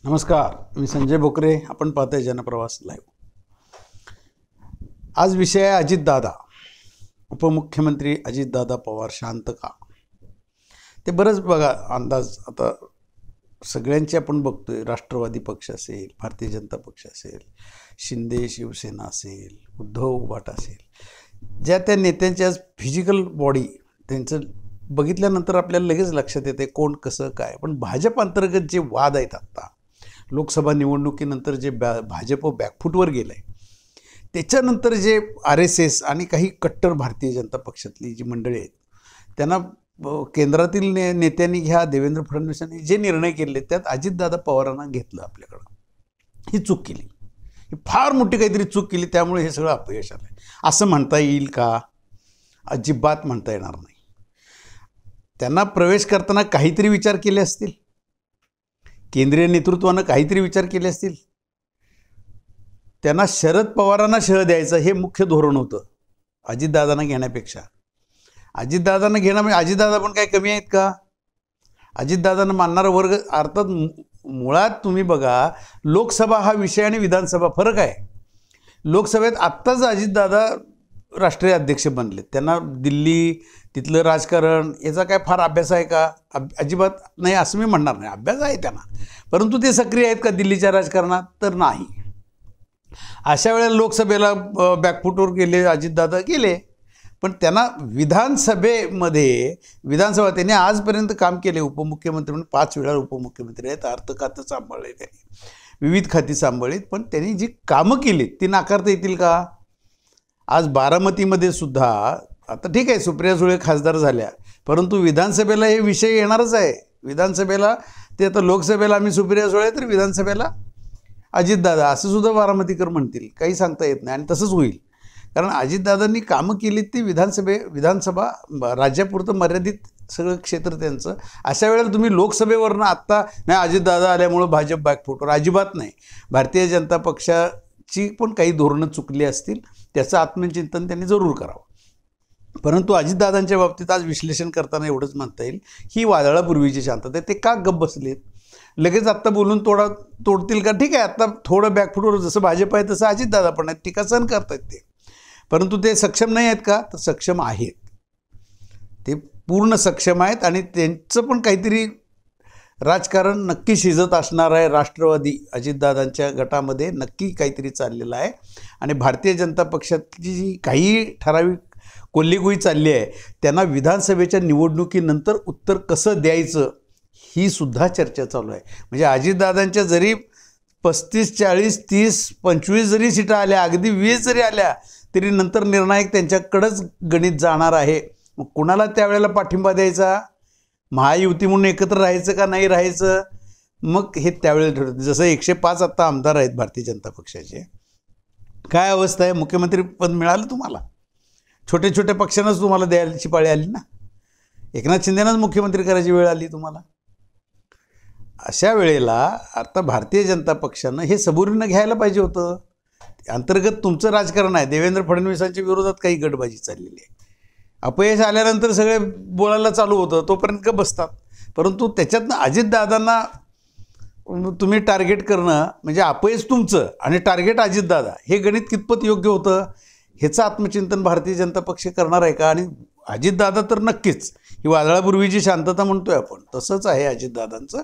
नमस्कार, मी संजय बोकरे. आपण पाहताय जनप्रवास लाईव्ह. आज विषय आहे अजितदादा. उपमुख्यमंत्री अजितदादा पवार शांत का? ते बरंच बघा अंदाज आता सगळ्यांचे आपण बघतोय. राष्ट्रवादी पक्ष असेल, भारतीय जनता पक्ष असेल, शिंदे शिवसेना असेल, उद्धव उभाट असेल, ज्या त्या नेत्यांची आज फिजिकल बॉडी त्यांचं बघितल्यानंतर आपल्याला लगेच लक्षात येते कोण कसं काय. पण भाजप अंतर्गत जे वाद आहेत आत्ता लोकसभा निवडणुकीनंतर जे भाजप बॅकफूटवर गेलं आहे, त्याच्यानंतर जे RSS आणि काही कट्टर भारतीय जनता पक्षातली जी मंडळी आहेत त्यांना केंद्रातील नेत्यांनी घ्या, देवेंद्र फडणवीसांनी जे निर्णय केले त्यात अजितदादा पवारांना घेतलं आपल्याकडं. ही चूक केली, ही फार मोठी काहीतरी चूक केली, त्यामुळे हे सगळं अपयश आलं असं म्हणता येईल का? अजिबात म्हणता येणार नाही. त्यांना प्रवेश करताना काहीतरी विचार केले असतील, केंद्रीय नेतृत्वानं काहीतरी विचार केले असतील. त्यांना शरद पवारांना शह द्यायचं हे मुख्य धोरण होतं अजितदादांना घेण्यापेक्षा. अजितदादांना घेणं म्हणजे अजितदादा पण काय कमी आहेत का? अजितदादांना मानणारा वर्ग अर्थात मुळात तुम्ही बघा, लोकसभा हा विषय आणि विधानसभा फरक आहे. लोकसभेत आत्ताच अजितदादा राष्ट्रीय अध्यक्ष बनले. त्यांना दिल्ली तिथलं राजकारण याचा काय फार अभ्यास आहे का? अजिबात नाही असं मी म्हणणार नाही. अभ्यास आहे त्यांना, परंतु ते सक्रिय आहेत का दिल्लीच्या राजकारणात? तर नाही. अशा वेळेला लोकसभेला बॅकफूटवर गेले अजितदादा गेले, पण त्यांना विधानसभेमध्ये त्यांनी आजपर्यंत काम केले. उपमुख्यमंत्री म्हणून 5 वेळा उपमुख्यमंत्री आहेत, अर्थ खातं सांभाळले त्यांनी, विविध खाती सांभाळलीत. पण त्यांनी जी कामं केलीत ती नाकारता येतील का? आज बारामतीमध्ये सुद्धा आता ठीक आहे सुप्रिया सुळे खासदार झाल्या, परंतु विधानसभेला हे विषय येणारच आहे. विधानसभेला ते आता लोकसभेला आम्ही सुप्रिया सुळे तर विधानसभेला अजितदादा असं सुद्धा बारामतीकर म्हणतील. काही सांगता येत नाही आणि तसंच होईल. कारण अजितदादांनी कामं केली ती विधानसभा राज्यापुरतं मर्यादित सगळं क्षेत्र त्यांचं. अशा वेळेला तुम्ही लोकसभेवरनं आत्ता नाही अजितदादा आल्यामुळं भाजप बॅकफूटवर, अजिबात नाही. भारतीय जनता पक्षाची पण काही धोरणं चुकली असतील, त्याचं आत्मचिंतन त्यांनी जरूर करावं. परंतु अजितदादांच्या बाबतीत आज विश्लेषण करताना एवढंच म्हणता येईल, ही वादळापूर्वीची शांतता. ते का गप्प बसलेत? लगेच आत्ता बोलून तोडतील का? ठीक आहे, आत्ता थोडं बॅकफूटवर जसं भाजप आहे तसं अजितदादा पण आहेत, टीका सहन करतायत ते. परंतु ते सक्षम नाही आहेत का? तर सक्षम आहेत. ते पूर्ण सक्षम आहेत आणि त्यांचं पण काहीतरी राजकारण नक्की शिजत असणार आहे. राष्ट्रवादी अजितदादांच्या गटामध्ये नक्की काहीतरी चाललेलं आहे आणि भारतीय जनता पक्षातली जी काही ठराविक कोल्हेगुई चालली आहे त्यांना विधानसभेच्या निवडणुकीनंतर उत्तर कसं द्यायचं ही सुद्धा चर्चा चालू आहे. म्हणजे अजितदादांच्या जरी 35, 40, 30, 25 जरी सीटा आल्या, अगदी 20 जरी आल्या, तरी नंतर निर्णायक त्यांच्याकडंच गणित जाणार आहे. मग कुणाला त्यावेळेला पाठिंबा द्यायचा? महायुती म्हणून एकत्र राहायचं का नाही राहायचं? मग हे त्यावेळेला ठरवतं. जसं 105 आत्ता आमदार आहेत भारतीय जनता पक्षाचे. काय अवस्था आहे? मुख्यमंत्री पद मिळालं तुम्हाला, छोट्या छोट्या पक्षांनाच तुम्हाला द्यायची पाळी आली ना. एकनाथ शिंदेनाच मुख्यमंत्री करायची वेळ आली तुम्हाला. अशा वेळेला आता भारतीय जनता पक्षानं हे सबुरीनं घ्यायला पाहिजे होतं. अंतर्गत तुमचं राजकारण आहे. देवेंद्र फडणवीसांच्या विरोधात काही गटबाजी चाललेली आहे. अपयश आल्यानंतर सगळे बोलायला चालू होतं, तोपर्यंत बसतात. परंतु त्याच्यातनं अजितदादांना तुम्ही टार्गेट करणं म्हणजे अपयश तुमचं आणि टार्गेट अजितदादा, हे गणित कितपत योग्य होतं? ह्याचं आत्मचिंतन भारतीय जनता पक्ष करणार आहे का? आणि अजितदादा तर नक्कीच, ही वादळापूर्वीची शांतता म्हणतोय आपण, तसंच आहे अजितदादांचं.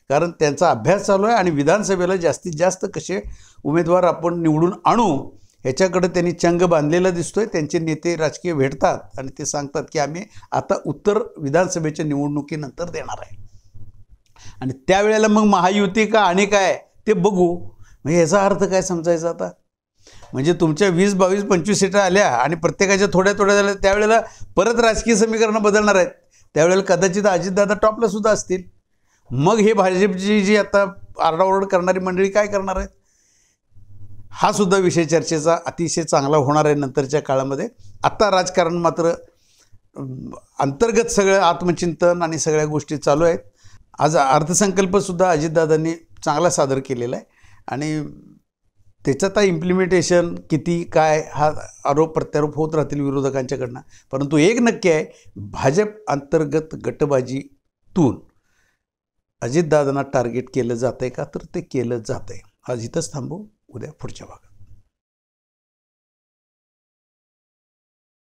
कारण त्यांचा अभ्यास चालू आहे आणि विधानसभेला जास्तीत जास्त कसे उमेदवार आपण निवडून आणू ह्याच्याकडे त्यांनी चंग बांधलेला दिसतोय. त्यांचे नेते राजकीय भेटतात आणि ते सांगतात की आम्ही आता उत्तर विधानसभेच्या निवडणुकीनंतर देणार आहे आणि त्यावेळेला मग महायुती का आणि काय ते बघू. म्हणजे याचा अर्थ काय समजायचा आता? म्हणजे तुमच्या 20, 22, 25 सीटा आल्या आणि प्रत्येकाच्या थोड्या थोड्या झाल्या, त्यावेळेला परत राजकीय समीकरणं बदलणार आहेत. त्यावेळेला कदाचित अजितदादा टॉपला सुद्धा असतील. मग हे भाजपची जी आता आरडाओरड करणारी मंडळी काय करणार आहेत? हा सुद्धा विषय चर्चेचा अतिशय चांगला होणार आहे नंतरच्या काळामध्ये. आत्ता राजकारण मात्र अंतर्गत सगळं आत्मचिंतन आणि सगळ्या गोष्टी चालू आहेत. आज अर्थसंकल्पसुद्धा अजितदादांनी चांगला सादर केलेला आहे आणि त्याचं आता इम्प्लिमेंटेशन किती काय हा आरोप प्रत्यारोप होत राहतील विरोधकांच्याकडनं. परंतु एक नक्की आहे, भाजप अंतर्गत गटबाजीतून अजितदादांना टार्गेट केलं जातंय का, तर ते केलं जातंय. आज इथंच थांबू, उद्या पुढच्या भागात.